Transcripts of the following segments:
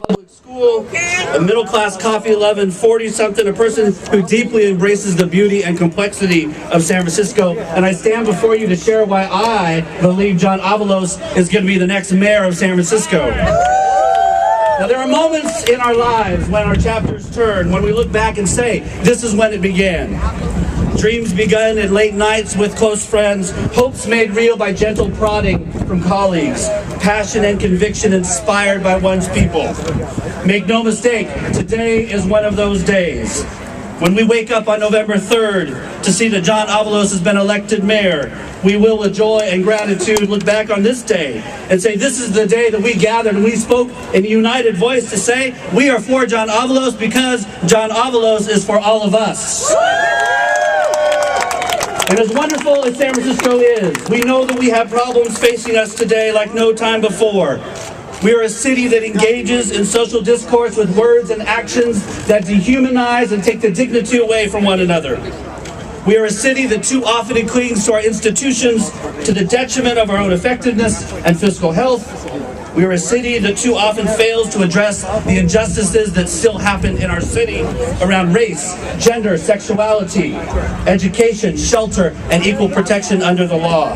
public school, a middle-class coffee-loving 40-something, a person who deeply embraces the beauty and complexity of San Francisco. And I stand before you to share why I believe John Avalos is going to be the next mayor of San Francisco. Now, there are moments in our lives when our chapters turn, when we look back and say, this is when it began. Dreams begun in late nights with close friends, hopes made real by gentle prodding from colleagues, passion and conviction inspired by one's people. Make no mistake, today is one of those days. When we wake up on November 3rd to see that John Avalos has been elected mayor, we will with joy and gratitude look back on this day and say this is the day that we gathered and we spoke in a united voice to say we are for John Avalos because John Avalos is for all of us. And as wonderful as San Francisco is, we know that we have problems facing us today like no time before. We are a city that engages in social discourse with words and actions that dehumanize and take the dignity away from one another. We are a city that too often clings to our institutions to the detriment of our own effectiveness and fiscal health. We are a city that too often fails to address the injustices that still happen in our city around race, gender, sexuality, education, shelter, and equal protection under the law.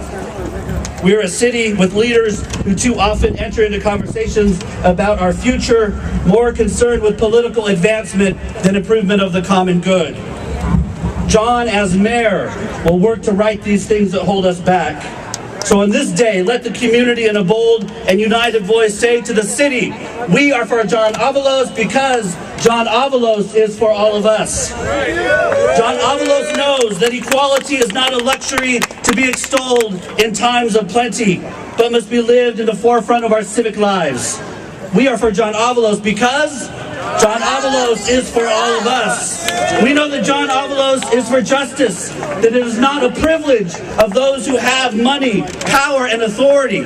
We are a city with leaders who too often enter into conversations about our future more concerned with political advancement than improvement of the common good. John, as mayor, will work to right these things that hold us back. So on this day, let the community in a bold and united voice say to the city, we are for John Avalos because John Avalos is for all of us. John Avalos knows that equality is not a luxury to be extolled in times of plenty, but must be lived in the forefront of our civic lives. We are for John Avalos because John Avalos is for all of us. We know that John Avalos is for justice, that it is not a privilege of those who have money, power, and authority,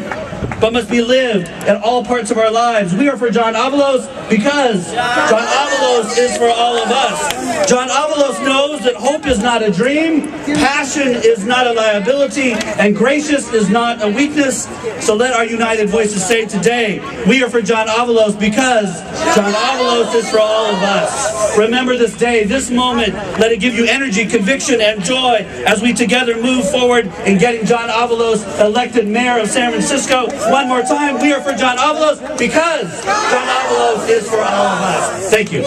but must be lived in all parts of our lives. We are for John Avalos because John Avalos is for all of us. John Avalos knows that hope is not a dream, passion is not a liability, and gracious is not a weakness. So let our united voices say today, we are for John Avalos because John Avalos is for all of us. Remember this day, this moment, let it give you energy, conviction, and joy as we together move forward in getting John Avalos elected mayor of San Francisco. One more time, we are for John Avalos because John Avalos is for all of us. Thank you.